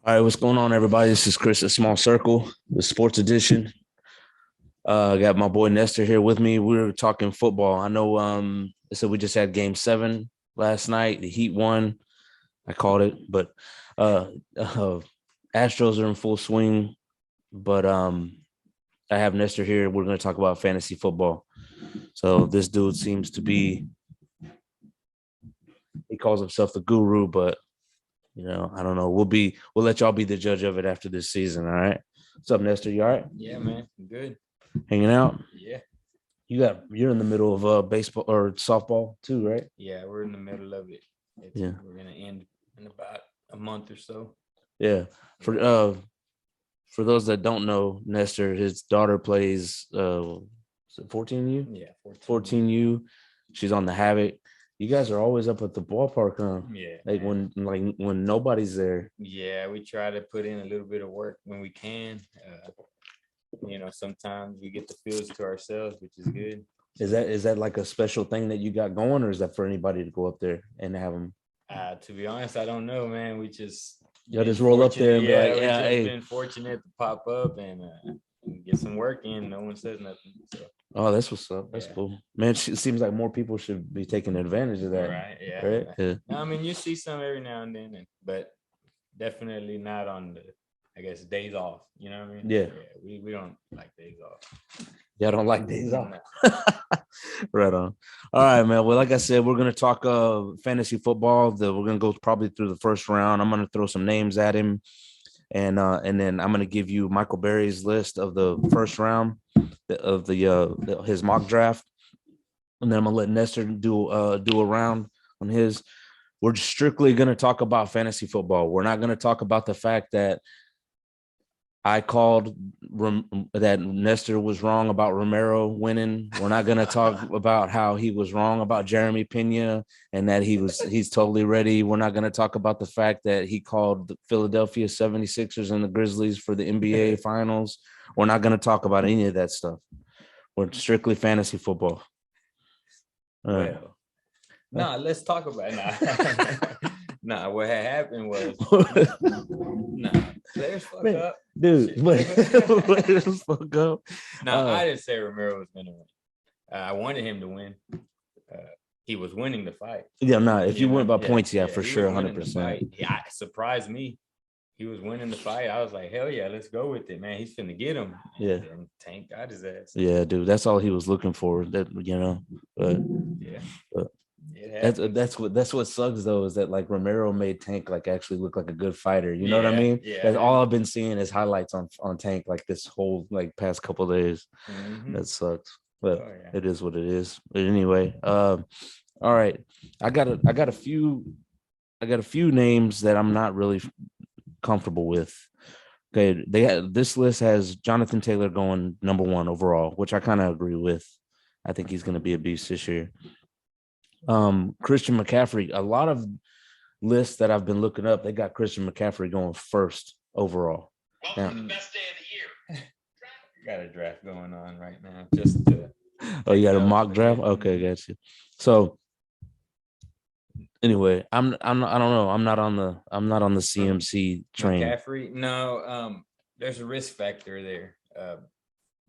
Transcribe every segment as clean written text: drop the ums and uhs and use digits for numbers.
All right, what's going on, everybody? This is Chris at Small Circle, the Sports Edition. I got my boy Nestor here with me. We're talking football. I know. So we just had Game 7 last night. The Heat won. I called it, but uh, uh, Astros are in full swing. But I have Nestor here. We're going to talk about fantasy football. So this dude seems to be. He calls himself the guru, but I don't know. We'll let y'all be the judge of it after this season. All right. What's up, Nestor? You all right? Yeah, man. Good. Hanging out? Yeah. You're in the middle of baseball or softball too, right? Yeah, we're in the middle of it. Yeah. We're gonna end in about a month or so. Yeah. For those that don't know, Nestor, his daughter plays 14U? Yeah, 14U. She's on the Havoc. You guys are always up at the ballpark, huh? Yeah. When nobody's there. Yeah, we try to put in a little bit of work when we can. Sometimes we get the fields to ourselves, which is good. Is that like a special thing that you got going, or is that for anybody to go up there and have them? To be honest, I don't know, man. We just roll up there and be like, we yeah, just hey. been fortunate to pop up and get some work in. No one says nothing. So. Oh, that's what's up. That's cool, man. It seems like more people should be taking advantage of that. Right? Yeah. Right. Yeah. I mean, you see some every now and then, but definitely not on the days off. You know what I mean? Yeah. We don't like days off. Y'all don't like days off. Right on. All right, man. Well, like I said, we're gonna talk fantasy football. We're gonna go probably through the first round. I'm gonna throw some names at him, and then I'm gonna give you Michael Berry's list of the first round of his mock draft, and then I'm gonna let Nestor do a round on his. We're strictly gonna talk about fantasy football. We're not gonna talk about the fact that I called that Nestor was wrong about Romero winning. We're not going to talk about how he was wrong about Jeremy Pena and that he's totally ready. We're not going to talk about the fact that he called the Philadelphia 76ers and the Grizzlies for the NBA finals. We're not going to talk about any of that stuff. We're strictly fantasy football. No, let's talk about it. Nah, what had happened was players fuck up. Dude, players fuck up. No, I didn't say Romero was gonna win. I wanted him to win. He was winning the fight. Yeah, if you went by points, for sure, 100%. Yeah, it surprised me. He was winning the fight. I was like, hell yeah, let's go with it, man. He's finna get him. Yeah. And Tank got his ass. Yeah, dude, that's all he was looking for. But yeah. But that's what sucks though, is that like Romero made Tank like actually look like a good fighter. You know what I mean? Yeah. That's all I've been seeing is highlights on Tank like this whole like past couple of days. Mm-hmm. That sucks. But It is what it is. But anyway, all right. I got a few names that I'm not really comfortable with. Okay, this list has Jonathan Taylor going number 1 overall, which I kind of agree with. I think he's going to be a beast this year. Christian McCaffrey, a lot of lists that I've been looking up, they got Christian McCaffrey going first overall. Welcome to the best day of the year. Got a draft going on right now. Just you got a mock draft? Okay, got you. So anyway, I don't know. I'm not on the CMC train. McCaffrey, no, there's a risk factor there.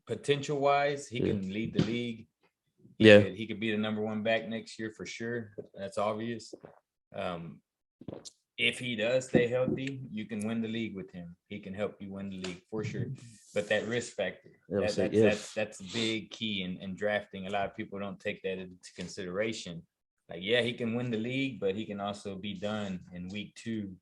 Potential wise, he can lead the league. He could be the number 1 back next year for sure. That's obvious. If he does stay healthy, you can win the league with him. He can help you win the league for sure. But that risk factor, that's a big key in drafting. A lot of people don't take that into consideration. Like, yeah, he can win the league, but he can also be done in week 2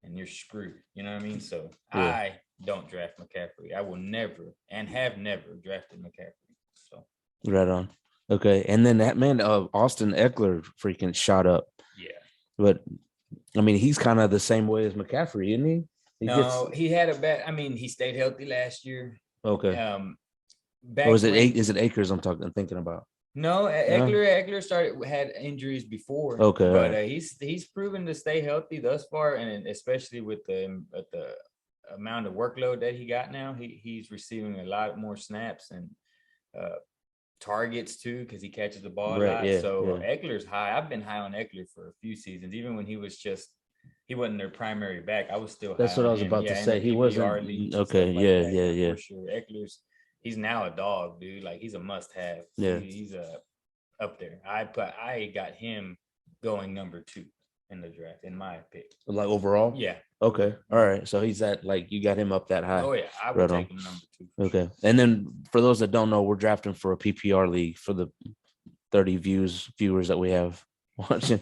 and you're screwed. You know what I mean? So I don't draft McCaffrey. I will never and have never drafted McCaffrey. So right on. Okay. And then that man, Austin Eckler freaking shot up. Yeah. But I mean, he's kind of the same way as McCaffrey, isn't he? He had a bad. I mean, he stayed healthy last year. Okay. Or is it Akers I'm thinking about? No, Eckler had injuries before. Okay. But he's proven to stay healthy thus far, and especially with the amount of workload that he got now, he's receiving a lot more snaps and targets too, because he catches the ball a lot. Eckler's high. I've been high on Eckler for a few seasons, even when he was just he wasn't their primary back. I was still high That's what on I was him. about to Yeah, in say. the He PPR wasn't leagues and okay. stuff like that. Yeah. For sure. Eckler's he's now a dog, dude. Like he's a must-have. Yeah. He's up there. I got him going number 2 in the draft in my pick. Like overall? Yeah. Okay. All right. So he's at like you got him up that high. Oh yeah, I would take him number 2. Okay. Sure. And then for those that don't know, we're drafting for a PPR league for the 30 viewers that we have watching.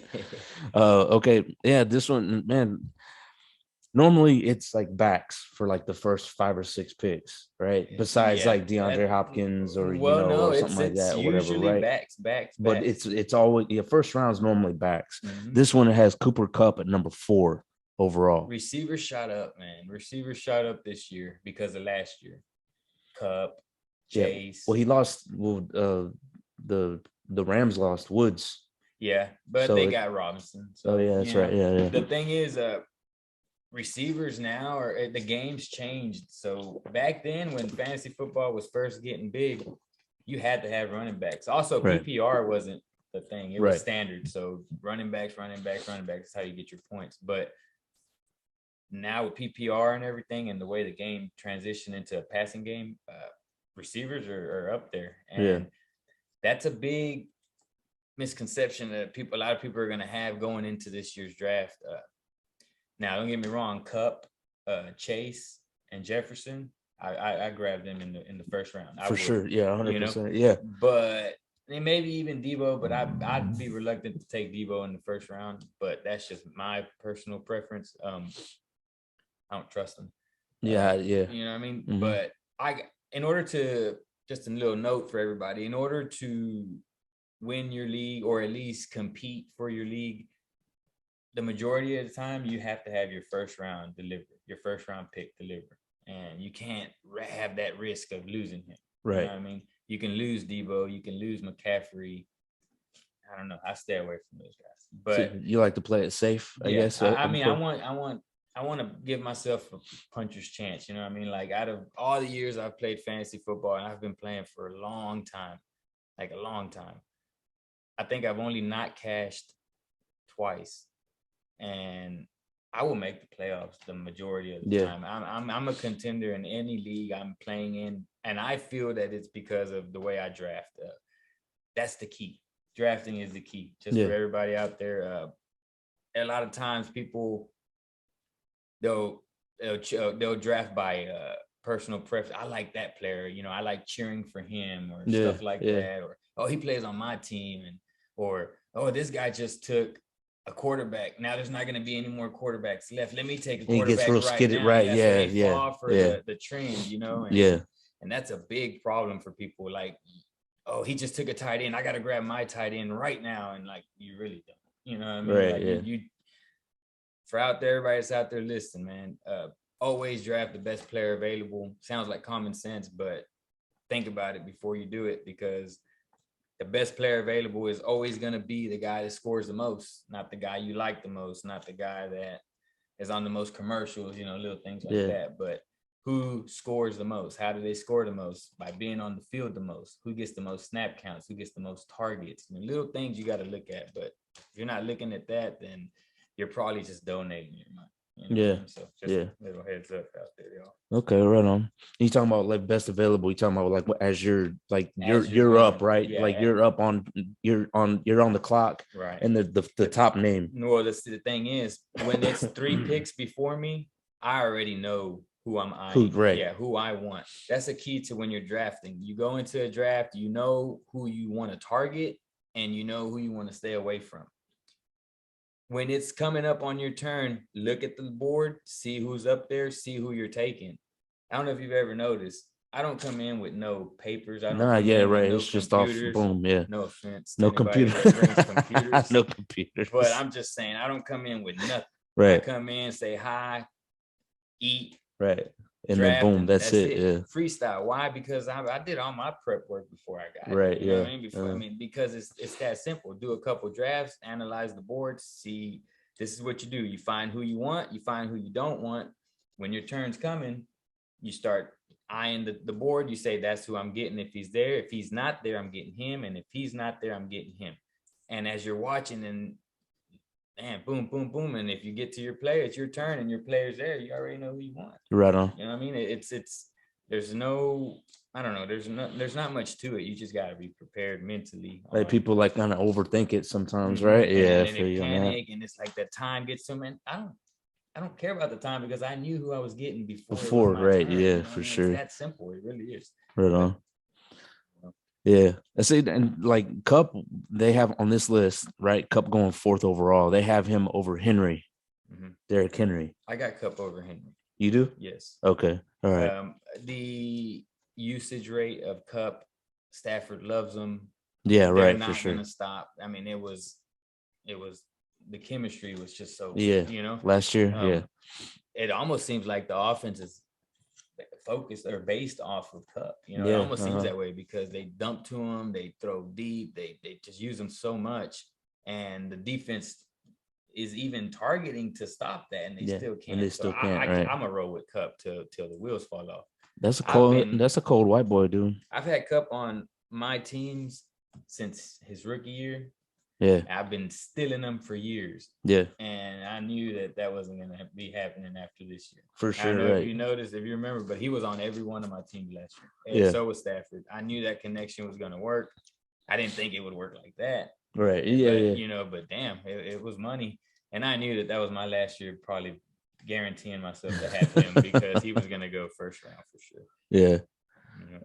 Okay. Yeah, this one, man. Normally it's like backs for like the first 5 or 6 picks, right? Besides like DeAndre Hopkins or or something like that, or whatever, right? Backs. But it's always first round is normally backs. Mm-hmm. This one has Cooper Kupp at number 4 overall. Receivers shot up, man. Receivers shot up this year because of last year. Kupp, Chase. Yeah. Well, he lost. Well, the Rams lost Woods. Yeah, but so they got Robinson. So yeah, that's right. Yeah. The thing is, receivers now are the game's changed. So back then, when fantasy football was first getting big, you had to have running backs. Also, PPR wasn't the thing; it was standard. So running backs. That's how you get your points. But now with PPR and everything, and the way the game transitioned into a passing game, receivers are up there, and that's a big misconception that a lot of people are going to have going into this year's draft. Now, don't get me wrong, Kupp, Chase, and Jefferson, I grabbed them in the first round. For sure, yeah, 100%, yeah. But and maybe even Debo, but I'd be reluctant to take Debo in the first round. But that's just my personal preference. I don't trust him. Yeah. You know what I mean? Mm-hmm. But in order to, just a little note for everybody, in order to win your league or at least compete for your league, the majority of the time you have to have your first round pick deliver, and you can't have that risk of losing him. Right. You know what I mean? You can lose Debo, you can lose McCaffrey. I don't know. I stay away from those guys. But so you like to play it safe, I guess. I want to give myself a puncher's chance. You know what I mean? Like out of all the years I've played fantasy football, and I've been playing for a long time, I think I've only not cashed twice, and I will make the playoffs the majority of the time. I'm a contender in any league I'm playing in, and I feel that it's because of the way I draft. That's the key. Drafting is the key. Just for everybody out there. A lot of times people they'll draft by personal preference. I like that player. You know, I like cheering for him or stuff like that. Or he plays on my team, or this guy just took a quarterback. Now there's not going to be any more quarterbacks left. Let me take a quarterback. He gets real skidded, right? Fall for the trend, you know. And that's a big problem for people. Like, he just took a tight end. I got to grab my tight end right now, and like you really don't. You know what I mean? Right. You for everybody that's out there listening, man. Always draft the best player available. Sounds like common sense, but think about it before you do it, because the best player available is always going to be the guy that scores the most, not the guy you like the most, not the guy that is on the most commercials, you know, little things like that. But who scores the most? How do they score the most? By being on the field the most. Who gets the most snap counts? Who gets the most targets? I mean, little things you got to look at. But if you're not looking at that, then you're probably just donating your money. You know? So just a little heads up out there, y'all. Okay, right on. You talking about like best available? You talking about like as you're up, right? Like you're on the clock, right? And the top name. Well, the thing is, when it's 3 picks before me, I already know who I'm eyeing. Who I want. That's a key to when you're drafting. You go into a draft, you know who you want to target, and you know who you want to stay away from. When it's coming up on your turn, look at the board, see who's up there, see who you're taking. I don't know if you've ever noticed, I don't come in with no papers. It's no just off boom. No offense. No computer. Computers. No computers. But I'm just saying, I don't come in with nothing. Right. I come in, say hi, eat. Right. And then boom, that's it. Yeah. Freestyle. Why? Because I did all my prep work before I got right. You know what I mean? Because it's that simple. Do a couple drafts, analyze the boards, see. This is what you do. You find who you want, you find who you don't want. When your turn's coming, you start eyeing the board. You say, that's who I'm getting. If he's there, if he's not there, I'm getting him. And if he's not there, I'm getting him. And as you're watching, and man, boom, boom, boom. And if you get to your player, it's your turn and your player's there, you already know who you want. Right on. You know what I mean? It's there's no, I don't know, there's not much to it. You just gotta be prepared mentally. Like people like kind of overthink it sometimes, right? Yeah, and they panic, and it's like the time gets to them. And I don't care about the time because I knew who I was getting before it was my right? turn. Yeah, You know for I mean? sure. It's that simple. It really is. Right on. Yeah, I see. And like Cup, they have on this list, right? Cup going 4th overall. They have him over Henry, Derrick Henry. I got Cup over Henry. You do? Yes. Okay. All right. The usage rate of Cup, Stafford loves him. Yeah, They're right. not for sure. Gonna stop. I mean, it was the chemistry was just so. Yeah. Last year. Yeah. It almost seems like the offense is focused or based off of Cup. It almost seems that way because they dump to him, they throw deep, they just use them so much, and the defense is even targeting to stop that, and they still can't. And they still can't. Right. I'm a roll with Cup till the wheels fall off. That's a cold white boy, dude. I've had Cup on my teams since his rookie year. Yeah. I've been stealing them for years. Yeah. And I knew that wasn't going to be happening after this year. For sure. I don't know right. if you noticed, if you remember, but he was on every one of my teams last year. And so was Stafford. I knew that connection was going to work. I didn't think it would work like that. Right. Yeah. But, but damn, it was money. And I knew that was my last year, probably guaranteeing myself to have him because he was going to go first round for sure. Yeah.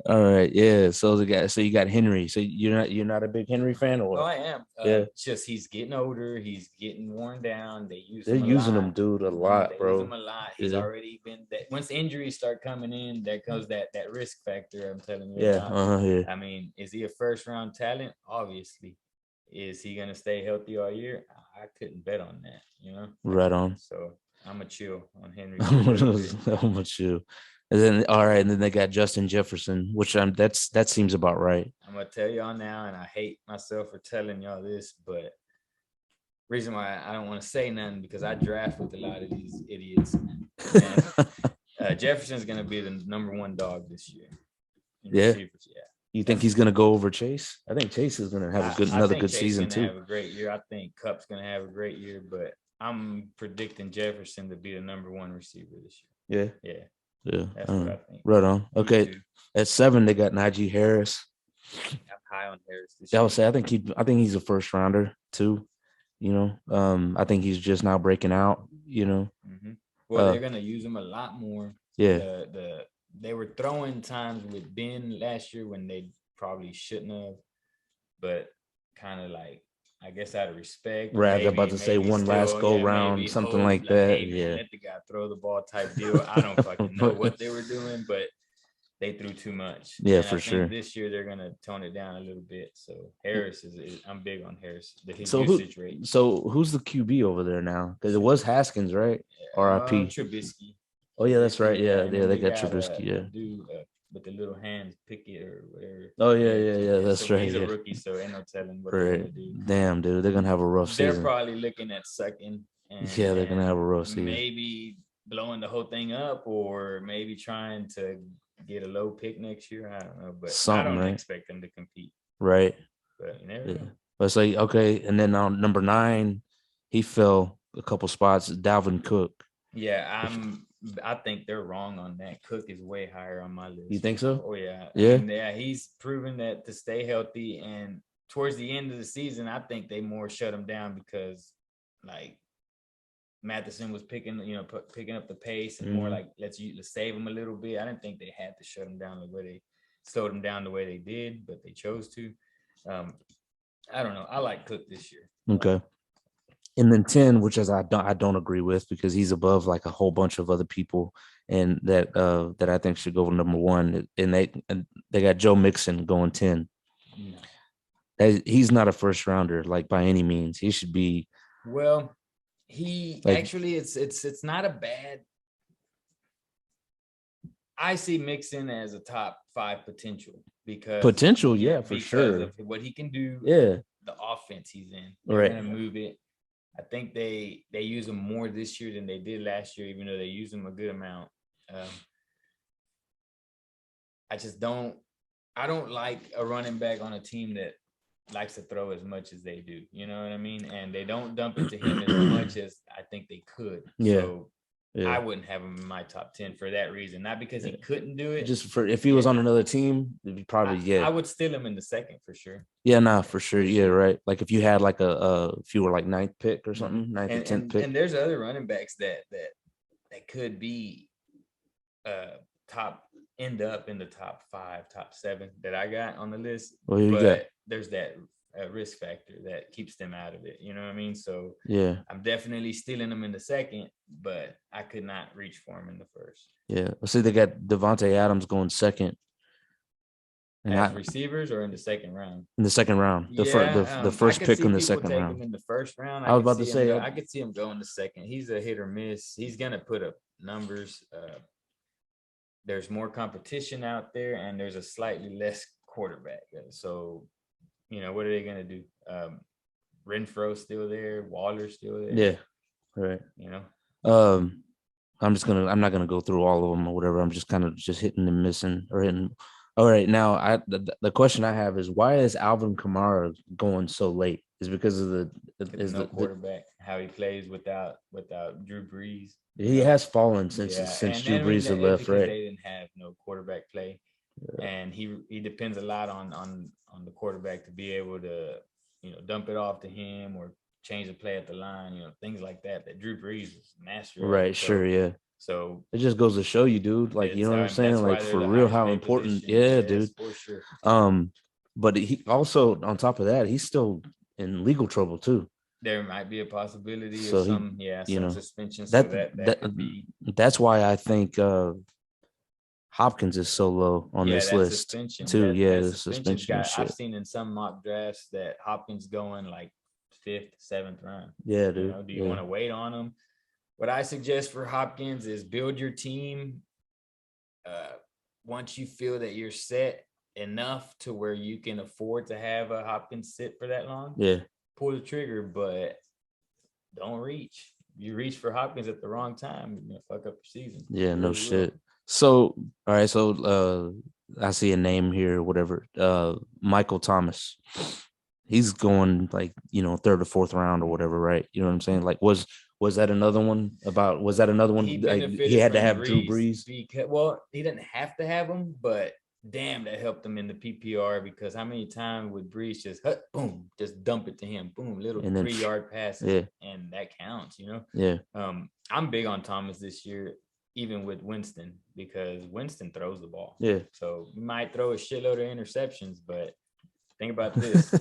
All right, yeah. So you got Henry. So you're not a big Henry fan, or what? Oh, I am. It's just he's getting older. He's getting worn down. They're using him, dude, a lot, bro. Use him a lot. He's already been that. Once injuries start coming in, there comes that risk factor. I'm telling you. Yeah. I mean, is he a first round talent? Obviously. Is he gonna stay healthy all year? I couldn't bet on that. Right on. So I'm a chill on Henry. I'm a chill. And then and then they got Justin Jefferson, which that seems about right. I'm gonna tell y'all now, and I hate myself for telling y'all this, but reason why I don't want to say nothing because I draft with a lot of these idiots. Jefferson's gonna be the number 1 dog this year. Receivers, You think he's gonna go over Chase? I think Chase is gonna have another good season too. Have a great year. I think Cup's gonna have a great year, but I'm predicting Jefferson to be the number 1 receiver this year. Yeah. That's what I think. Right on. Okay. At 7, they got Najee Harris. I'm high on Harris this year. I would say I think he's a first rounder too. I think he's just now breaking out. Well, they're gonna use him a lot more. Yeah. They were throwing times with Ben last year when they probably shouldn't have, but kind of like, I guess out of respect. Right, I was about to say one last go round, something like that. Let the guy throw the ball type deal. I don't fucking know what they were doing, but they threw too much. Yeah, for sure. This year they're gonna tone it down a little bit. So Harris is I'm big on Harris. His usage rate. So who's the QB over there now? Because it was Haskins, right? R.I.P. Trubisky. Oh yeah, that's right. Yeah, they got Trubisky. With the little hands, Pickett or whatever. Oh yeah. That's right. He's a rookie, so ain't no telling what they're gonna do. Damn, dude, they're gonna have a rough season. They're probably looking at second. They're gonna have a rough season. Maybe blowing the whole thing up, or maybe trying to get a low pick next year. I don't know, but I don't expect them to compete. Right. But you never know. But it's like, okay, and then on number 9, he fell a couple spots. Dalvin Cook. Yeah, I think they're wrong on that. Cook is way higher on my list. You think so? Oh yeah. Yeah. He's proven that to stay healthy, and towards the end of the season, I think they more shut him down because like Matheson was picking up the pace and more like let's save him a little bit. I didn't think they had to shut him down the way they slowed him down the way they did, but they chose to. I don't know. I like Cook this year. Okay. And then 10, which is I don't agree with because he's above like a whole bunch of other people, and that I think should go number 1. And they got Joe Mixon going 10. No. He's not a first rounder like by any means. He should be. Well, he actually it's not a bad. I see Mixon as a top 5 potential because for sure of what he can do. Yeah, the offense he's in. They're gonna move it. I think they use him more this year than they did last year, even though they use him a good amount. I don't like a running back on a team that likes to throw as much as they do. You know what I mean? And they don't dump it to him as much as I think they could. Yeah. So I wouldn't have him in my top 10 for that reason. Not because he couldn't do it. Just for if he was on another team, it'd be probably I would steal him in the second for sure. Yeah, nah, for sure. Yeah, right. Like if you had like if you were like ninth pick or something, ninth or 10th pick. And there's other running backs that could be end up in the top 5, top 7 that I got on the list. Well, you got there's that risk factor that keeps them out of it. You know what I mean? So yeah, I'm definitely stealing them in the second, but I could not reach for them in the first. Yeah, let's see. They got Devontae Adams going second. And as receivers or in the second round? In the second round, the first pick in the second round. Him in the first round. I was about to say I could see him going the second. He's a hit or miss. He's gonna put up numbers. There's more competition out there, and there's a slightly less quarterback. So, what are they gonna do? Renfro's still there. Waller's still there. Yeah, right. I'm not gonna go through all of them or whatever. I'm just kind of hitting and missing or hitting. All right, now the question I have is why is Alvin Kamara going so late? Is because of the quarterback, how he plays without Drew Brees. He has fallen since Drew Brees had left, right? They didn't have no quarterback play, and he depends a lot on the quarterback to be able to dump it off to him or change the play at the line, things like that. That Drew Brees is master. Right, sure, yeah. So it just goes to show you, dude. Like, you know what I'm saying? Like for real, how important. Yeah, dude. For sure. But he also, on top of that, he's still in legal trouble too. There might be a possibility of some suspension. That could be. That's why I think Hopkins is so low on this list too. The suspension. I've seen in some mock drafts that Hopkins going like 5th, 7th round. Yeah, dude. Do you want to wait on him? What I suggest for Hopkins is build your team. Once you feel that you're set enough to where you can afford to have a Hopkins sit for that long, pull the trigger, but don't reach. You reach for Hopkins at the wrong time, you're gonna fuck up your season. Yeah, no shit. So, all right. So, I see a name here, whatever. Michael Thomas. He's going like 3rd or 4th round or whatever, right? You know what I'm saying? Like, was that another one? He had to have Drew Brees? Well, he didn't have to have him, but damn, that helped him in the PPR because how many times would Brees just boom, just dump it to him, boom, little 3-yard passes, and that counts, Yeah. I'm big on Thomas this year, even with Winston, because Winston throws the ball. Yeah. So he might throw a shitload of interceptions, but think about this.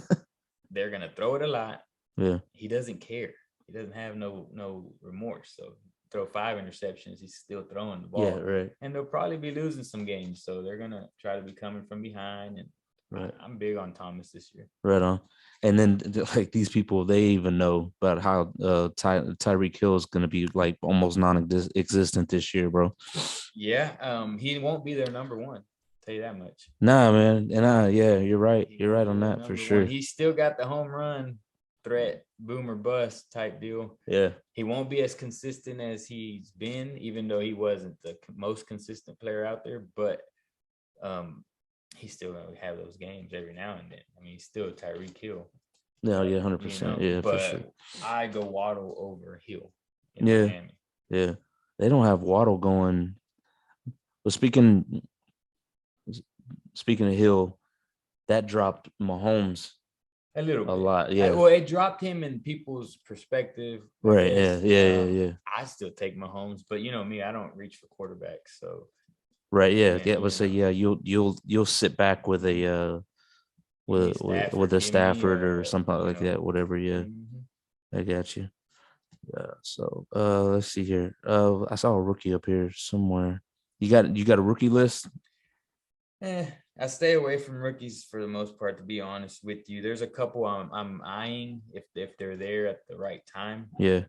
They're gonna throw it a lot. Yeah. He doesn't care. He doesn't have no remorse. So throw 5 interceptions, he's still throwing the ball. Yeah, right. And they'll probably be losing some games. So they're gonna try to be coming from behind. And right. I'm big on Thomas this year. Right on. And then like these people, they even know about how Tyreek Hill is gonna be like almost non-existent this year, bro. Yeah. He won't be their number one. Tell you that much. Nah, man. And you're right. You're right on that for sure. He's still got the home run threat, boom or bust type deal. Yeah. He won't be as consistent as he's been, even though he wasn't the most consistent player out there, but he's still gonna have those games every now and then. I mean, he's still Tyreek Hill. No, 100%. Yeah, but for sure. I go Waddle over Hill in Miami. Yeah. They don't have Waddle going. But speaking of Hill, that dropped Mahomes a lot. Yeah. Well, it dropped him in people's perspective. Right. Yeah. I still take Mahomes, but you know me, I don't reach for quarterbacks. So. Right. Yeah. Let's say you'll sit back with a with a Stafford or something like that. Whatever. Yeah. Mm-hmm. I got you. Yeah. So let's see here. I saw a rookie up here somewhere. You got a rookie list? I stay away from rookies for the most part, to be honest with you. There's a couple I'm eyeing if they're there at the right time. Yeah.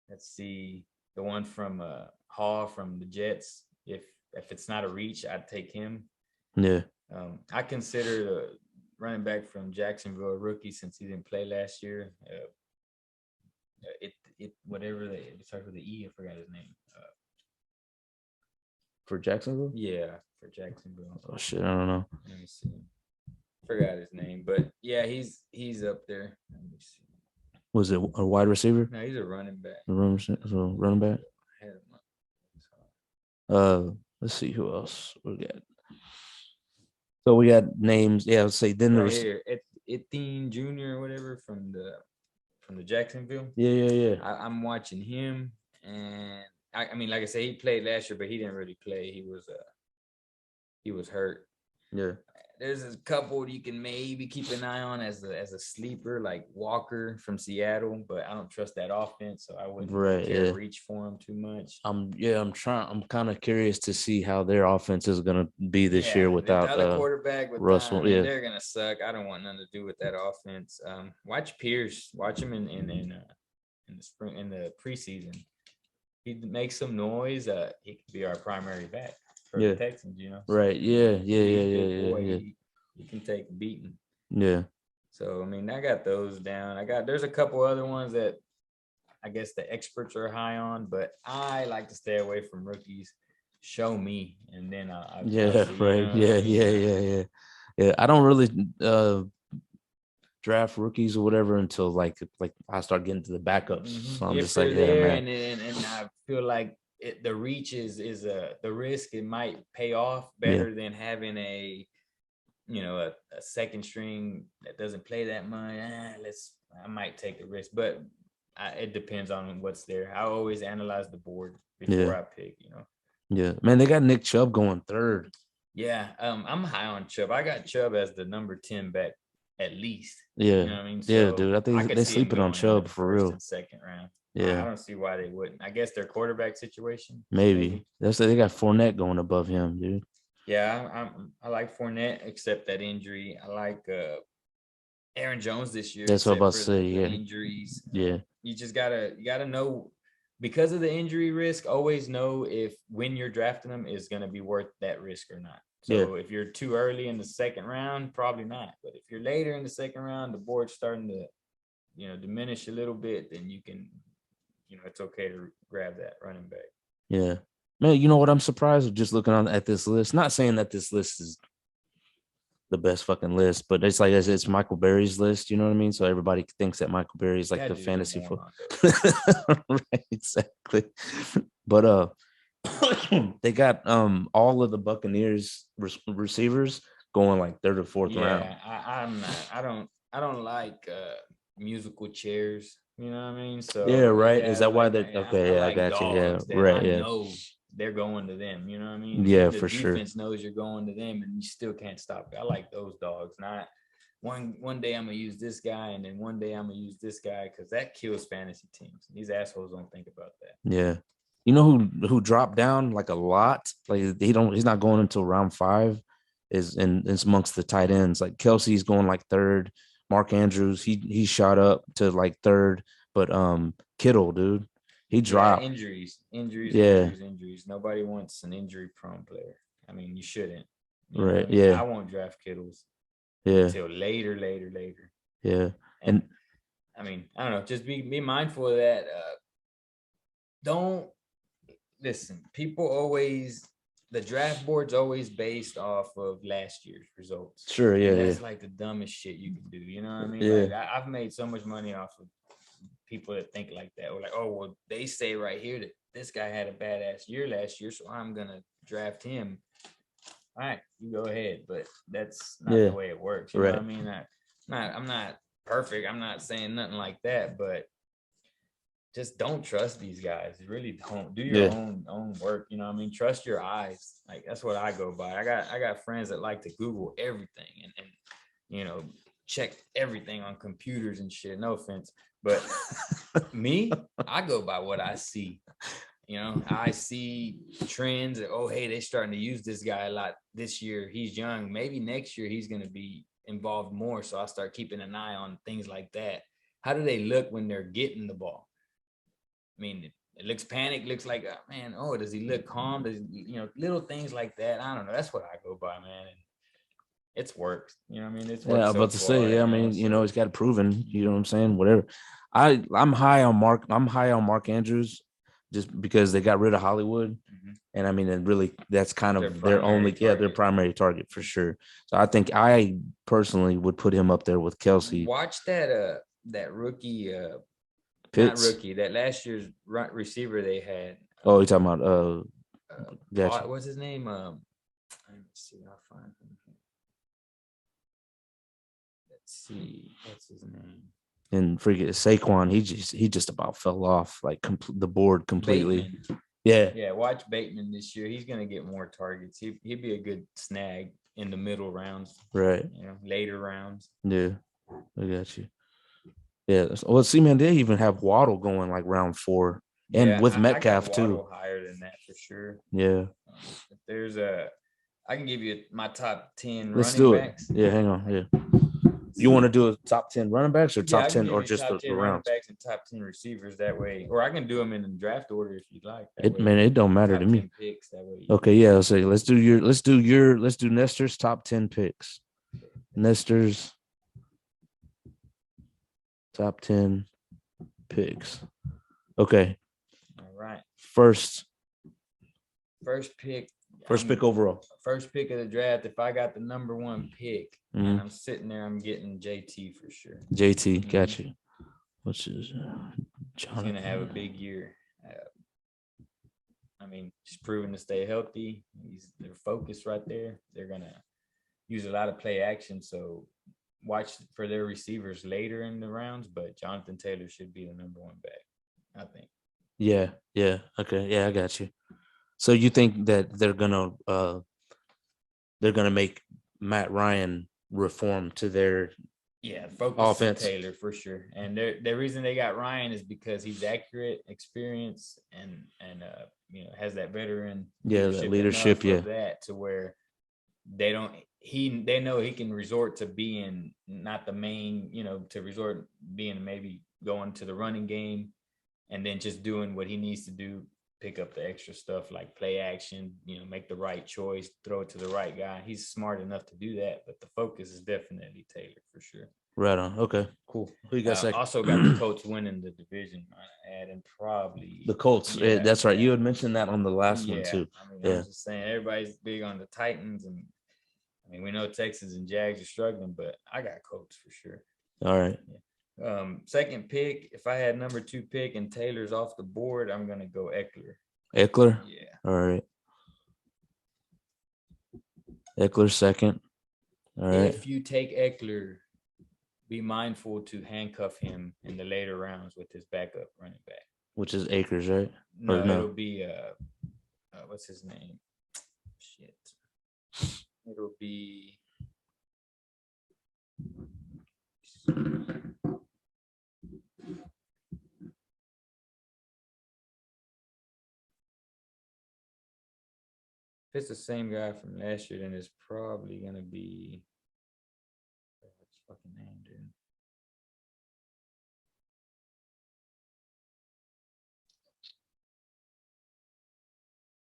Let's see, the one from Hall from the Jets. If it's not a reach, I'd take him. Yeah. I consider the running back from Jacksonville a rookie since he didn't play last year. It starts with the E. I forgot his name. For Jacksonville? Yeah, for Jacksonville. Oh shit, I don't know. Let me see. forgot his name, but yeah, he's up there. Let me see. Was it a wide receiver? No, he's a running back. Running back. Let's see who else we got. So we got names. Yeah, let's say then right here, Etienne Jr. or whatever from the Jacksonville. Yeah. I'm watching him, and I mean, like I said, he played last year, but he didn't really play. He was hurt. Yeah. There's a couple you can maybe keep an eye on as a sleeper, like Walker from Seattle, but I don't trust that offense, so I wouldn't reach for him too much. I'm kind of curious to see how their offense is gonna be this year without the quarterback with Russell. They're gonna suck. I don't want nothing to do with that offense. Watch Pierce. Watch him in the spring, in the preseason. He makes some noise. He could be our primary back for the Texans, Right. Yeah. He can take a beating. Yeah. So I mean, I got those down. There's a couple other ones that I guess the experts are high on, but I like to stay away from rookies. Show me, and then I'll see, right. Yeah. I don't really draft rookies or whatever until like I start getting to the backups. So I'm just like, man. And I feel like the reach is the risk. It might pay off better than having a second string that doesn't play that much. I might take the risk, but it depends on what's there. I always analyze the board before I pick. Yeah, man, they got Nick Chubb going third. Yeah, I'm high on Chubb. I got Chubb as the number 10 bet at least. Yeah, you know what I mean? So dude, I think they're sleeping on Chubb for real. Second round. Yeah, I don't see why they wouldn't. I guess their quarterback situation. Maybe. They got Fournette going above him, dude. Yeah, I like Fournette, except that injury. I like Aaron Jones this year. That's what I'm about to say. Injuries. Yeah. You just gotta know, because of the injury risk. Always know if when you're drafting them is going to be worth that risk or not. So if you're too early in the second round, probably not. But if you're later in the second round, the board's starting to diminish a little bit, then you can, it's okay to grab that running back. Yeah. Man, you know what? I'm surprised just looking at this list. Not saying that this list is the best fucking list, but it's like it's Michael Berry's list. You know what I mean? So everybody thinks that Michael Berry is like the fantasy football. Right, exactly. But they got all of the Buccaneers receivers going like third or fourth round. I don't like musical chairs. You know what I mean? So right. Is that why they're okay? I got you. Yeah, right. I know they're going to them. You know what I mean? Yeah, for sure. The defense knows you're going to them, and you still can't stop it. I like those dogs. Not one day I'm gonna use this guy, and then one day I'm gonna use this guy, because that kills fantasy teams. These assholes don't think about that. Yeah. You know who dropped down like a lot? Like he's not going until round 5. Is amongst the tight ends. Like Kelsey's going like third. Mark Andrews, he shot up to like third, but Kittle, dude, he dropped. Injuries. Nobody wants an injury-prone player. I mean, you shouldn't. Right. Yeah. I won't draft Kittles. Yeah. Until later. Yeah. And I mean, I don't know. Just be mindful of that. Don't listen. People always. The draft board's always based off of last year's results. Sure, yeah. And that's like the dumbest shit you can do. You know what I mean? Yeah. Like, I've made so much money off of people that think like that. Or like, oh, well, they say right here that this guy had a badass year last year, so I'm gonna draft him. All right, you go ahead, but that's not the way it works. You know what I mean? I'm not perfect. I'm not saying nothing like that, but just don't trust these guys. Really don't. Do your own work. You know what I mean? Trust your eyes. Like, that's what I go by. I got friends that like to Google everything and check everything on computers and shit. No offense. But me, I go by what I see. I see trends. Oh, hey, they're starting to use this guy a lot this year. He's young. Maybe next year he's going to be involved more. So I start keeping an eye on things like that. How do they look when they're getting the ball? I mean, it looks panicked, looks like, man, does he look calm? Does little things like that? I don't know. That's what I go by, man. And it's worked. You know what I mean? It's worked. I was about to say, I mean, he's got it proven. You know what I'm saying? Whatever. I'm high on Mark. I'm high on Mark Andrews, just because they got rid of Hollywood. And I mean, and really, that's kind of their primary target for sure. So I think I personally would put him up there with Kelsey. Watch that rookie, not rookie, that last year's receiver they had. Oh, you're talking about gotcha. What's his name? Let me see. I'll find him. Let's see. What's his name? And forget Saquon, he just about fell off like the board completely. Bateman. Yeah. Yeah, watch Bateman this year. He's gonna get more targets. He'd be a good snag in the middle rounds. Right. Later rounds. Yeah, I got you. Yeah. Well, see, man, they even have Waddle going like round 4, and with Metcalf too. Higher than that for sure. Yeah. If there's I can give you my top 10 Let's running backs. Do it. Yeah, hang on. Yeah. You want to do a top 10 running backs or top 10 or just top 10 the running backs and top 10 receivers that way, or I can do them in the draft order if you'd like. It don't matter to me. Picks, that way okay, yeah. Let's do Nestor's top 10 picks. Nestor's top 10 picks. Okay. All right. First pick. First pick overall. First pick of the draft. If I got the number 1 pick, and I'm sitting there, I'm getting JT for sure. JT, got you. Which is He's gonna have a big year. I mean, he's proven to stay healthy. They're focused right there. They're gonna use a lot of play action. So watch for their receivers later in the rounds. But Jonathan Taylor should be the number 1 back, I think. Yeah. Okay. Yeah, I got you. So you think that they're gonna make Matt Ryan reform to their offense? Taylor for sure. And the reason they got Ryan is because he's accurate, experienced, and has that veteran leadership. That to where they know he can resort to being not the main, being maybe going to the running game and then just doing what he needs to do. Pick up the extra stuff like play action, make the right choice, throw it to the right guy. He's smart enough to do that, but the focus is definitely Taylor for sure. Right on. Okay, cool. Who you got second? Also got the Colts winning the division, adding probably the Colts. Yeah, that's right. You had mentioned that on the last one too. I'm just saying everybody's big on the Titans, and we know Texans and Jags are struggling, but I got Colts for sure. All right. Yeah. Second pick, if I had number 2 pick and Taylor's off the board, I'm gonna go Eckler. Eckler? Yeah. All right. Eckler second. All right. If you take Eckler, be mindful to handcuff him in the later rounds with his backup running back. Which is Akers, right? No, it'll be what's his name? Shit. It'll be if it's the same guy from last year, then it's probably gonna be what's his fucking name, dude.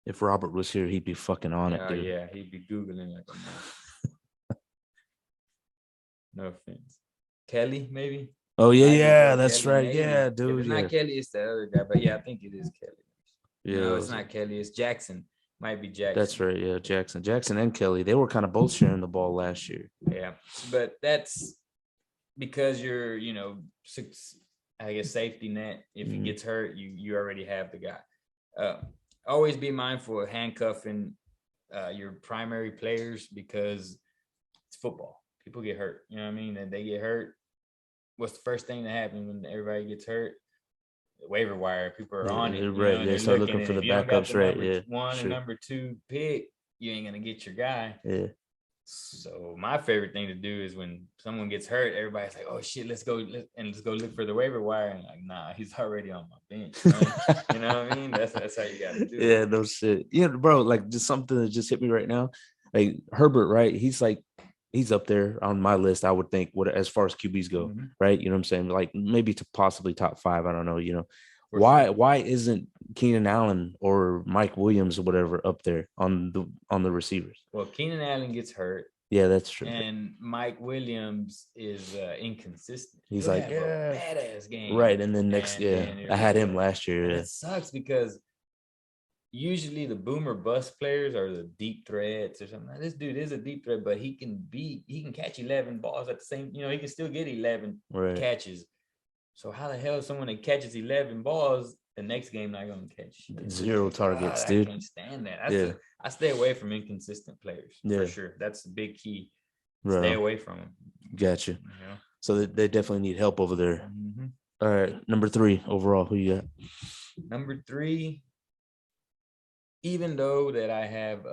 If Robert was here, he'd be fucking on it, dude. Yeah, he'd be Googling like a man. No offense. Kelly, maybe? Oh, yeah, that's Kelly, right. Maybe. Yeah, dude. If it's not Kelly, it's the other guy. But yeah, I think it is Kelly. Yeah. No, it's not Kelly. It's Jackson. Might be Jackson. That's right. Yeah, Jackson. Jackson and Kelly, they were kind of both sharing the ball last year. Yeah, but that's because you're, I guess safety net. If he gets hurt, you already have the guy. Always be mindful of handcuffing your primary players because it's football. People get hurt. You know what I mean? And they get hurt. What's the first thing that happens when everybody gets hurt? The waiver wire. People are on it. Right. They start looking for the backups. Right. Yeah. One and number 2 pick, you ain't gonna get your guy. Yeah. So my favorite thing to do is when someone gets hurt, everybody's like, "Oh shit, let's go look for the waiver wire." And like, nah, he's already on my bench. Right? You know what I mean? That's how you got to do it. Yeah, no shit. Yeah, bro. Like just something that just hit me right now. Like Herbert, right? He's up there on my list. I would think as far as QBs go, right? You know what I'm saying? Like maybe to possibly top 5. I don't know. Why isn't Keenan Allen or Mike Williams or whatever up there on the receivers? Well, Keenan Allen gets hurt. Yeah, that's true. And Mike Williams is inconsistent. He's like a badass game, right? And then I had him last year. Yeah. It sucks because usually the boomer bust players are the deep threats or something. This dude is a deep threat, but he can catch 11 balls at the same, he can still get 11 catches. So how the hell is someone that catches 11 balls the next game not going to catch 0 targets, dude? I can't stand that. I stay away from inconsistent players for sure. That's the big key. Stay away from them. Gotcha. So they definitely need help over there. Mm-hmm. All right, number 3 overall. Who you got? Number 3. Even though that I have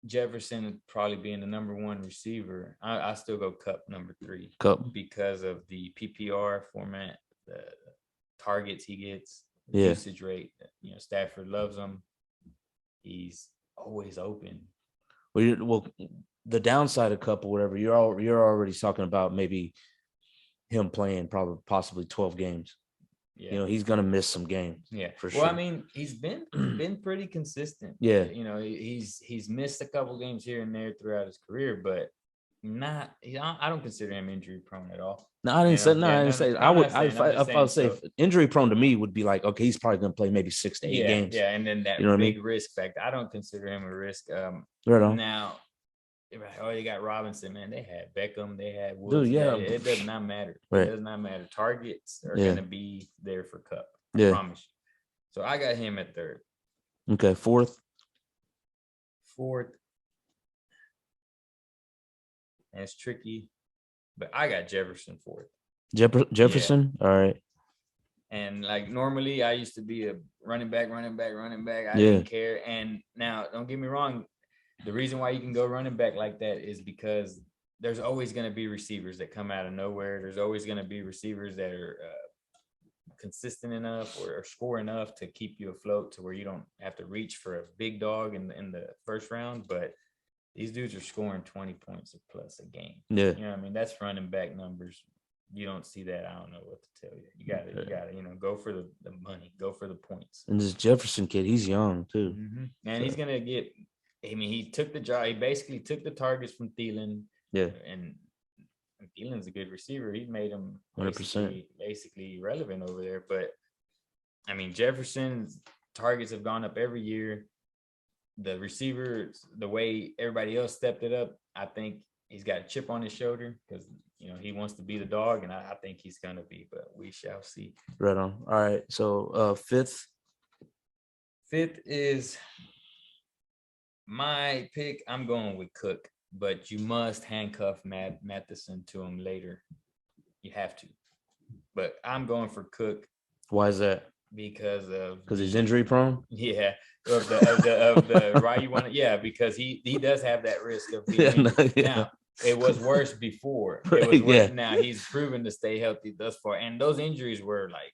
Jefferson probably being the number 1 receiver, I still go Kupp number 3. Kupp, because of the PPR format, the targets he gets, the usage rate. Stafford loves him. He's always open. Well, the downside of Kupp or whatever, you're already talking about maybe him playing possibly 12 games. Yeah. He's gonna miss some games. Yeah, for sure. Well, I mean, he's been pretty consistent. Yeah, he's missed a couple games here and there throughout his career, but I don't consider him injury prone at all. No, I didn't say. No, I didn't say. I would say injury prone to me would be like, okay, he's probably gonna play maybe 6 to 8 games. Yeah, and then that big risk factor. I don't consider him a risk. Right on. Now, they got Robinson, man. They had Beckham. They had Woods. Dude, yeah. It does not matter. Right. It does not matter. Targets are going to be there for Kupp. I promise you. So I got him at 3rd. Okay, 4th. And it's tricky, but I got Jefferson 4th. Jefferson? Yeah. All right. And like normally I used to be a running back. I didn't care. And now, don't get me wrong, the reason why you can go running back like that is because there's always going to be receivers that come out of nowhere. There's always going to be receivers that are consistent enough or score enough to keep you afloat to where you don't have to reach for a big dog in the first round. But these dudes are scoring 20 points or plus a game. Yeah. I mean, that's running back numbers. You don't see that. I don't know what to tell you. You gotta, go for the money, go for the points. And this Jefferson kid, he's young too. Mm-hmm. And he's gonna get. I mean, he took the job. He basically took the targets from Thielen. Yeah. And Thielen's a good receiver. He made him 100% basically relevant over there. But I mean, Jefferson's targets have gone up every year. The receivers, the way everybody else stepped it up, I think he's got a chip on his shoulder because he wants to be the dog, and I think he's gonna be. But we shall see. Right on. All right. So 5th. 5th is my pick. I'm going with Cook, but you must handcuff Matheson to him later. You have to. But I'm going for Cook. Why is that? Because he's injury prone. Yeah, of the right. You want to, because he does have that risk of being injured. Now it was worse before. It was worse. Now he's proven to stay healthy thus far, and those injuries were like,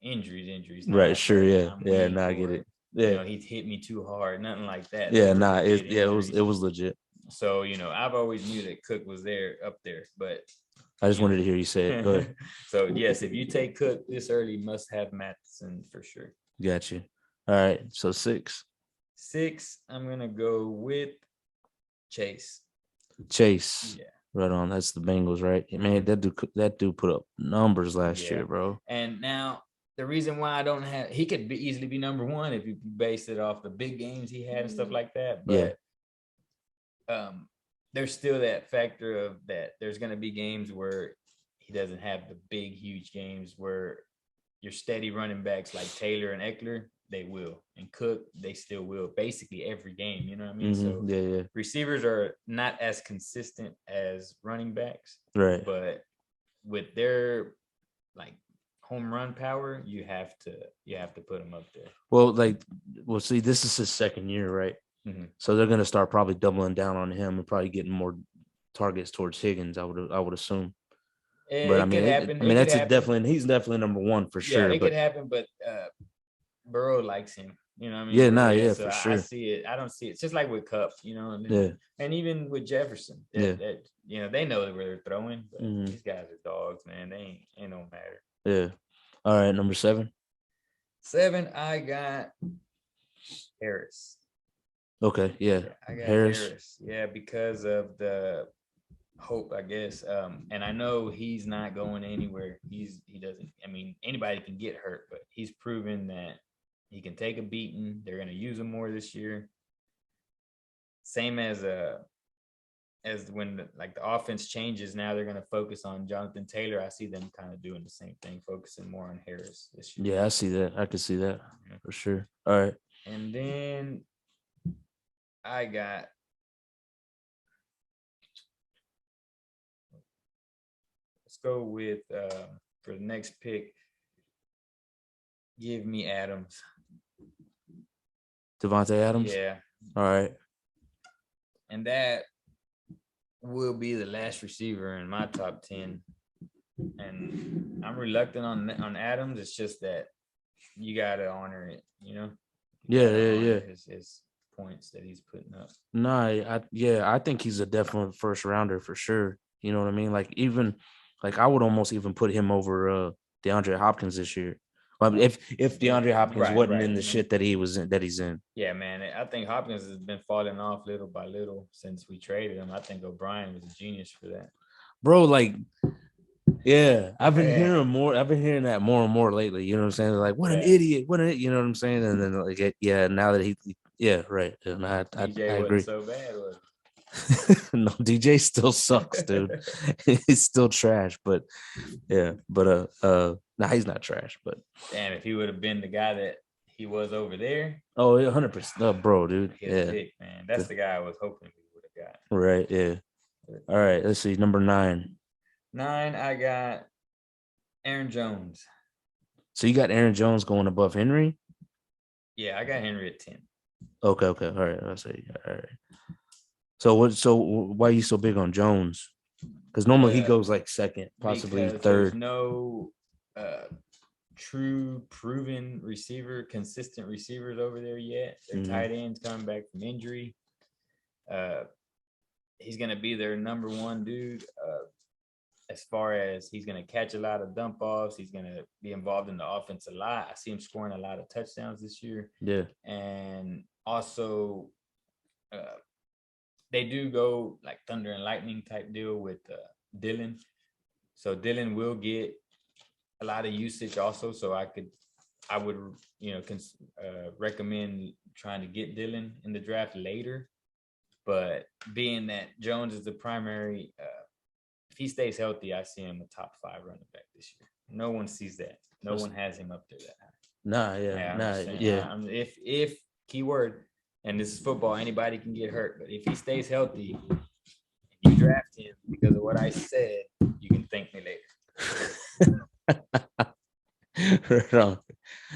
injuries. Right. Sure. Yeah. Yeah. Now I get it. Yeah. He hit me too hard. Nothing like that. Yeah. It was legit. So I've always knew that Cook was up there, but I just wanted to hear you say it. Go ahead. So yes, if you take Cook this early, you must have Matheson for sure. Got you. All right. So 6. 6, I'm gonna go with Chase. Yeah. Right on. That's the Bengals, right? Man, that dude put up numbers last year, bro. And now the reason why I don't have, he could easily be number 1 if you base it off the big games he had and stuff like that. But there's still that factor of that there's going to be games where he doesn't have the big, huge games where your steady running backs like Taylor and Eckler, they will. And Cook, they still will. Basically every game, you know what I mean? Mm-hmm. So receivers are not as consistent as running backs. Right. But with their like home run power, you have to put them up there. Well, see, this is his 2nd year, right? Mm-hmm. So they're going to start probably doubling down on him and probably getting more targets towards Higgins. I would assume. But I mean, he's definitely number 1 for sure. It could happen, but Burrow likes him. You know what I mean? Yeah, so for sure. I see it. I don't see it. It's just like with Kupp, and even with Jefferson. They know where they're throwing. But these guys are dogs, man. They ain't no matter. Yeah. All right, number 7. 7, I got Harris. Okay, yeah. I got Harris. Yeah, because of the hope, I guess. And I know he's not going anywhere. He doesn't. I mean, anybody can get hurt, but he's proven that He can take a beating. They're going to use him more this year. Same as when the offense changes, now they're going to focus on Jonathan Taylor. I see them kind of doing the same thing, focusing more on Harris this year. Yeah, I see that. I can see that for sure. All right. And then I got let's go with for the next pick. Give me Adams. Devontae Adams? Yeah. All right. And that will be the last receiver in my top 10. And I'm reluctant on Adams. It's just that you got to honor it, you know? Yeah. His points that he's putting up. Nah, I think he's a definite first rounder for sure. You know what I mean? Like even like I would almost even put him over DeAndre Hopkins this year. Well, if DeAndre Hopkins wasn't in the shit that he's in. Yeah, man. I think Hopkins has been falling off little by little since we traded him. I think O'Brien was a genius for that. Bro, like yeah, I've been hearing more. I've been hearing that more and more lately. You know what I'm saying? Like, what an idiot! You know what I'm saying? And then like, now that right. And I agree. So bad, was no, DJ still sucks, dude. He's still trash, but yeah, but nah, he's not trash. But damn, if he would have been the guy that he was over there, 100%, bro, dude. Pick, man. That's the guy I was hoping we would have got. Right, yeah. All right, let's see, number 9. 9, I got Aaron Jones. So you got Aaron Jones going above Henry? Yeah, I got Henry at 10. Okay. All right, I'll say all right. So why are you so big on Jones? Because normally he goes like second, possibly third. There's no true proven consistent receivers over there yet. Their tight ends coming back from injury. He's gonna be their number one dude. As far as he's gonna catch a lot of dump offs, he's gonna be involved in the offense a lot. I see him scoring a lot of touchdowns this year. Yeah, and also. They do go like thunder and lightning type deal with Dylan. So Dylan will get a lot of usage also. So I would, recommend trying to get Dylan in the draft later. But being that Jones is the primary, if he stays healthy, I see him a top 5 running back this year. No one sees that. No one has him up there that high. If keyword, and this is football, anybody can get hurt. But if he stays healthy, you draft him because of what I said, you can thank me later. Right on.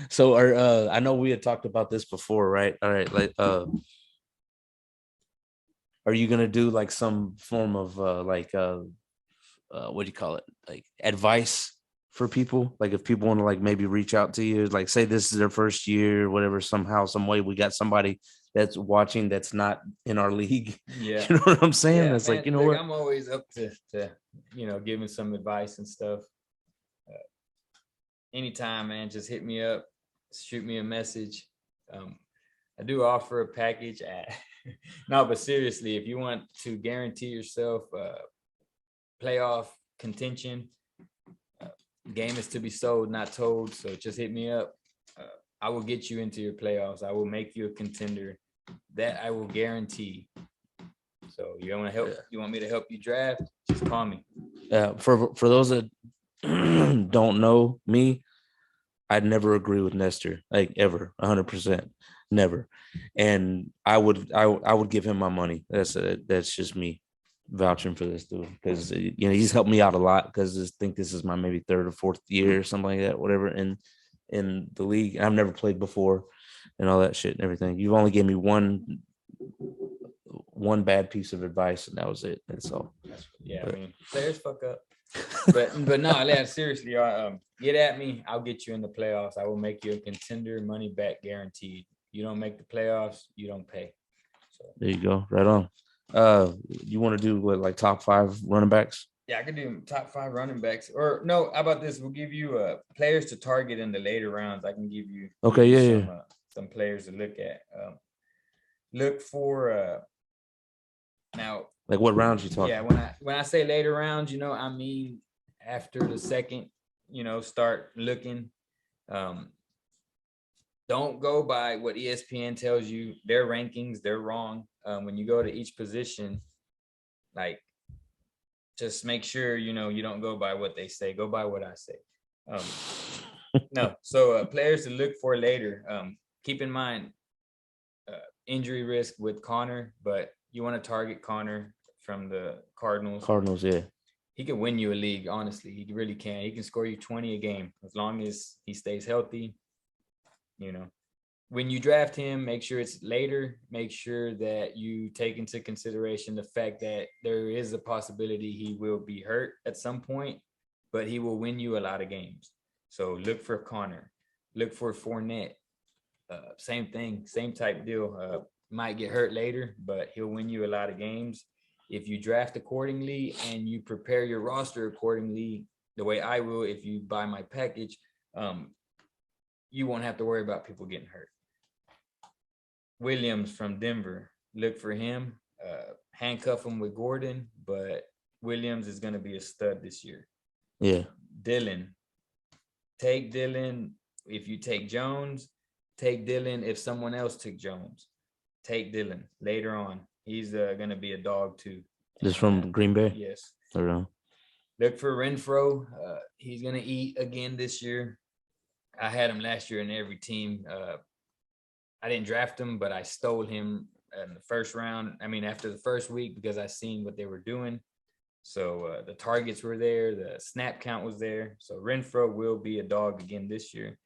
So I know we had talked about this before, right? All right, like are you gonna do like some form of what do you call it? Like advice for people? Like if people want to like maybe reach out to you, like say this is their first year, whatever, somehow, some way we got somebody that's watching that's not in our league. Yeah. You know what I'm saying? It's man, like, you know what? I'm always up to giving some advice and stuff. Anytime, man, just hit me up, shoot me a message. I do offer a package no, but seriously, if you want to guarantee yourself playoff contention, game is to be sold, not told. So just hit me up. I will get you into your playoffs. I will make you a contender. That I will guarantee. So you want to help? You want me to help you draft? Just call me. For those that don't know me, I'd never agree with Nestor, like ever, 100%, never. And I would give him my money. That's just me vouching for this dude because he's helped me out a lot because I think this is my maybe 3rd or 4th year or something like that, whatever in the league. I've never played before and all that shit and everything. You've only gave me one bad piece of advice and that was it. That's all. Yeah, but, I mean, players fuck up. But no, yeah, seriously, get at me. I'll get you in the playoffs. I will make you a contender, money back guaranteed. You don't make the playoffs, you don't pay. So there you go, right on. You want to do what, like top 5 running backs? Yeah, I could do top 5 running backs. Or no, how about this? We'll give you players to target in the later rounds. I can give you some players to look at. Look for now. Like what rounds you talking? Yeah, when I say later rounds, I mean after the second, start looking. don't go by what ESPN tells you. Their rankings, they're wrong. When you go to each position, like, just make sure, you don't go by what they say. Go by what I say. No. So players to look for later. Keep in mind injury risk with Connor, but you want to target Connor from the Cardinals. Cardinals, yeah. He can win you a league, honestly. He really can. He can score you 20 a game as long as he stays healthy. When you draft him, make sure it's later. Make sure that you take into consideration the fact that there is a possibility he will be hurt at some point, but he will win you a lot of games. So look for Connor. Look for Fournette. Same thing, same type deal. Might get hurt later, but he'll win you a lot of games. If you draft accordingly and you prepare your roster accordingly, the way I will, if you buy my package, you won't have to worry about people getting hurt. Williams from Denver, look for him. Handcuff him with Gordon, but Williams is going to be a stud this year. Yeah. Dylan. Take Dylan. If you take Jones, take Dylan. If someone else took Jones, take Dylan later on. He's going to be a dog too. Just from Green Bay? Yes. I don't know. Look for Renfro. He's going to eat again this year. I had him last year in every team. I didn't draft him, but I stole him in the first round. I mean, after the first week, because I seen what they were doing. So the targets were there. The snap count was there. So Renfro will be a dog again this year.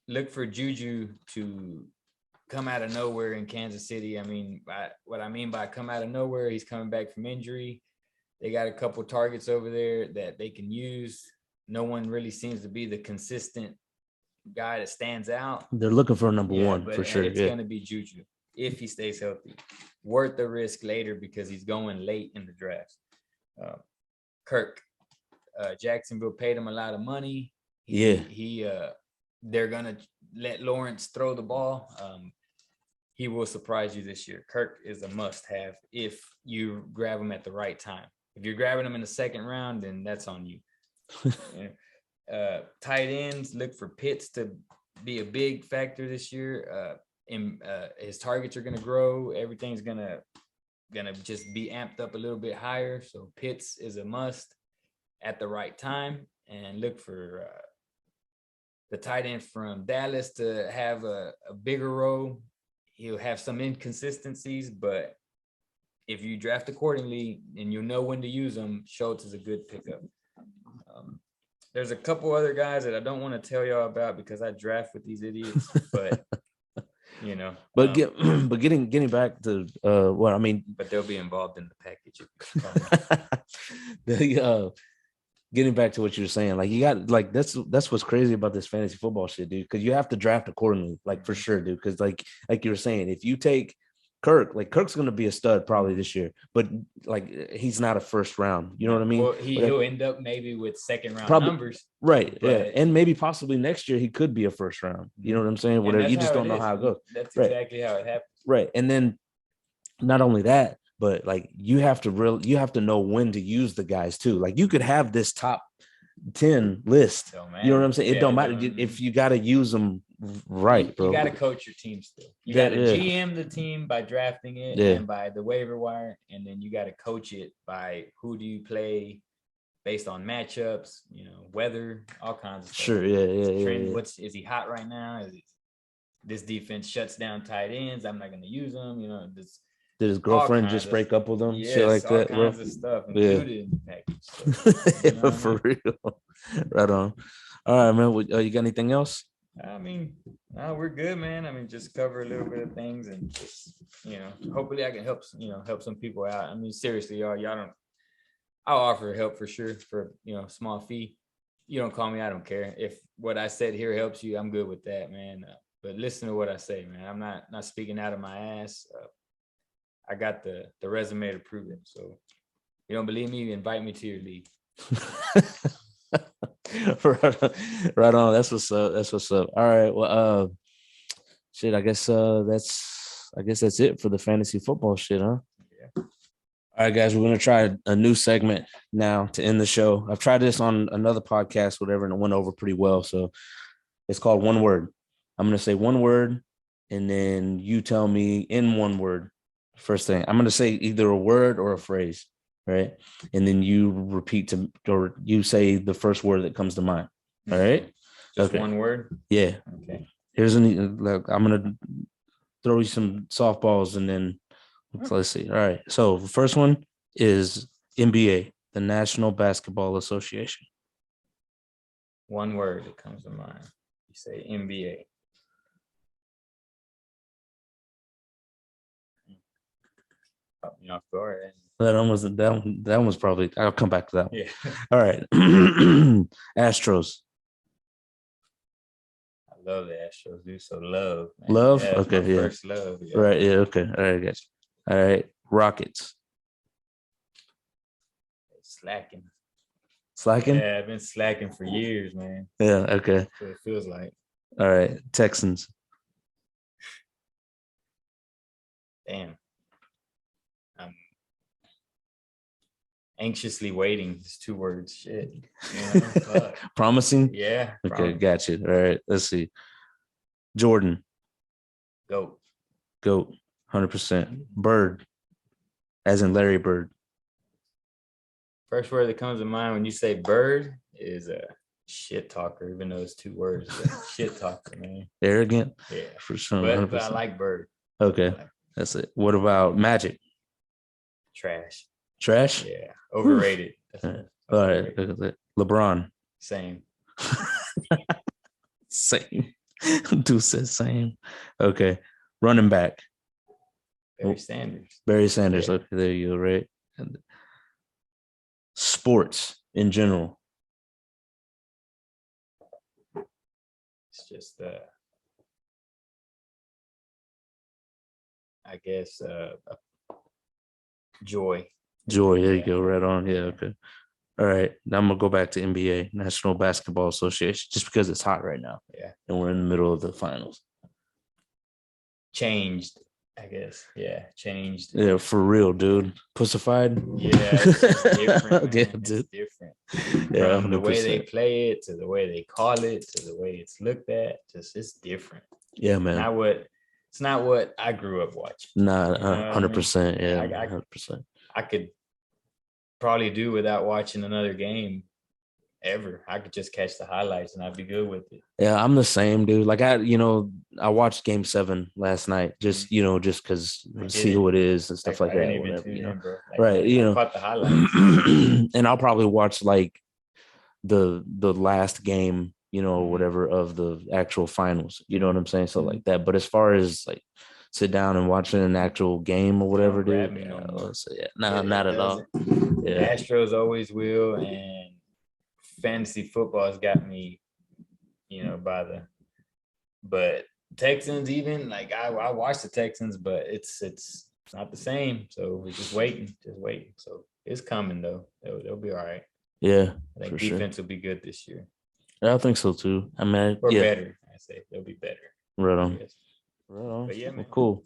Look for Juju to come out of nowhere in Kansas City. I mean, what I mean by come out of nowhere, he's coming back from injury. They got a couple targets over there that they can use. No one really seems to be the consistent guy that stands out. They're looking for a number one for sure. It's going to be Juju if he stays healthy. Worth the risk later because he's going late in the draft. Kirk, Jacksonville paid him a lot of money. They're going to let Lawrence throw the ball. He will surprise you this year. Kirk is a must-have if you grab him at the right time. If you're grabbing him in the second round, then that's on you. Tight ends, look for Pitts to be a big factor this year. His targets are going to grow. Everything's gonna just be amped up a little bit higher. So Pitts is a must at the right time. And look for the tight end from Dallas to have a bigger role. He'll have some inconsistencies, but if you draft accordingly and you know when to use them, Schultz is a good pickup. There's a couple other guys that I don't want to tell y'all about because I draft with these idiots, but But getting back to what I mean, but they'll be involved in the package. Getting back to what you were saying, like you got like that's what's crazy about this fantasy football shit, dude. Because you have to draft accordingly, like for sure, dude. Because like you were saying, if you take Kirk, like Kirk's going to be a stud probably this year, but like he's not a first round. You know what I mean? Well, he'll end up maybe with second round numbers, right? Yeah, and maybe possibly next year he could be a first round. You know what I'm saying? Whatever. You just don't know how it goes. That's exactly how it happens. Right, and then not only that, but like you have to know when to use the guys too. Like you could have this top 10 list. You know what I'm saying? It don't matter if you got to use them right, bro. You got to coach your team still. You got to GM the team by drafting it and by the waiver wire, and then you got to coach it by who do you play based on matchups, weather, all kinds of stuff. Sure, yeah. Is he hot right now? This defense shuts down tight ends. I'm not going to use them. Did his girlfriend just break up with him? Yes, shit like all that, kinds of stuff included in the package. So, for real. Right on. All right, man. You got anything else? I mean, no, we're good, man. I mean, just cover a little bit of things and just, hopefully I can help some people out. I mean, seriously, y'all don't. I'll offer help for sure for small fee. You don't call me, I don't care. If what I said here helps you, I'm good with that, man. But listen to what I say, man. I'm not speaking out of my ass. I got the resume to prove it. So you don't believe me, invite me to your league. Right on. That's what's up. All right. Well, shit. I guess that's it for the fantasy football shit, huh? Yeah. All right, guys. We're gonna try a new segment now to end the show. I've tried this on another podcast, whatever, and it went over pretty well. So it's called One Word. I'm going to say one word, and then you tell me in one word. First thing, I'm going to say either a word or a phrase, right? And then you repeat or you say the first word that comes to mind. All right. Just one word. Yeah. Okay. I'm going to throw you some softballs, and then let's see. All right. So the first one is NBA, the National Basketball Association. One word that comes to mind. You say NBA. You know, That one was probably. I'll come back to that one. Yeah. All right. Astros. I love the Astros, dude. So love. Man. Love. Yeah, okay. my first love. Yeah. Right. Yeah. Okay. All right. I got you. All right. Rockets. Slacking. Slacking? Yeah, I've been slacking for years, man. Yeah. Okay. That's what it feels like. All right. Texans. Damn. I'm anxiously waiting. It's 2 words. Shit. You know, Promising? Yeah. Okay. Got you. All right. Let's see. Jordan. Goat. 100%. Bird. As in Larry Bird. First word that comes to mind when you say bird is a shit talker, even though it's 2 words. Shit talker, man. Arrogant? Yeah. For sure. But I like bird. Okay. That's it. What about Magic? Trash. Trash? Yeah. Overrated. All right. LeBron. Same. Same. Dude says same. Okay. Running back. Barry Sanders. Barry Sanders. Yeah. Okay, there you go. Right. And sports in general. It's just I guess joy. There you go. Right on. Yeah. Okay. All right. Now I'm gonna go back to NBA, National Basketball Association, just because it's hot right now. Yeah. And we're in the middle of the finals. Changed, I guess. Yeah, changed. Yeah, for real, dude. Pussified. Yeah, it's just different. Yeah, it's different. Yeah, from 100%. The way they play it to the way they call it to the way it's looked at. Just it's different. Yeah, man. It's not what I grew up watching. Nah, 100%. Yeah, 100%. I could probably do without watching another game ever. I could just catch the highlights and I'd be good with it. Yeah, I'm the same, dude. Like I watched Game 7 last night, just just because see who it is and stuff like that. Whatever, right? I caught the highlights, and I'll probably watch like the last game, or whatever of the actual finals. You know what I'm saying? So like that. But as far as like sit down and watching an actual game or whatever, dude. Not at all. Yeah. Astros always will, and fantasy football has got me, but Texans, even like I watch the Texans, but it's not the same. So we're just waiting. So it's coming though. They'll be all right. Yeah. I think defense will be good this year. Yeah, I think so too. I mean, better. I say they'll be better. Right on. Yes. Right on. But yeah, man. Cool.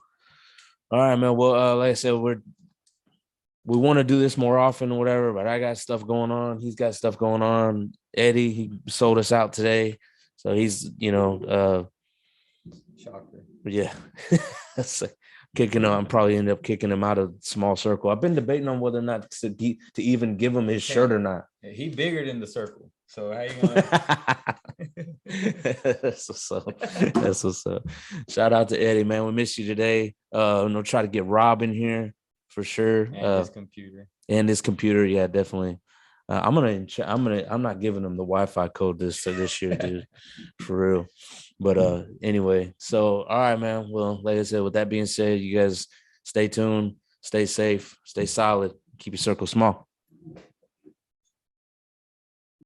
All right, man. Well, like I said, we want to do this more often or whatever, but I got stuff going on. He's got stuff going on. Eddie, he sold us out today. So he's, shocker. Yeah. Kicking him. I'm probably end up kicking him out of small circle. I've been debating on whether or not to even give him his shirt or not. He bigger than the circle. So how you gonna That's what's up. Shout out to Eddie, man. We miss you today. Try to get Rob in here for sure. And his computer. Yeah, definitely. I'm not giving him the Wi-Fi code this year, dude. For real. But anyway, so all right, man. Well, like I said, with that being said, you guys stay tuned, stay safe, stay solid, keep your circle small.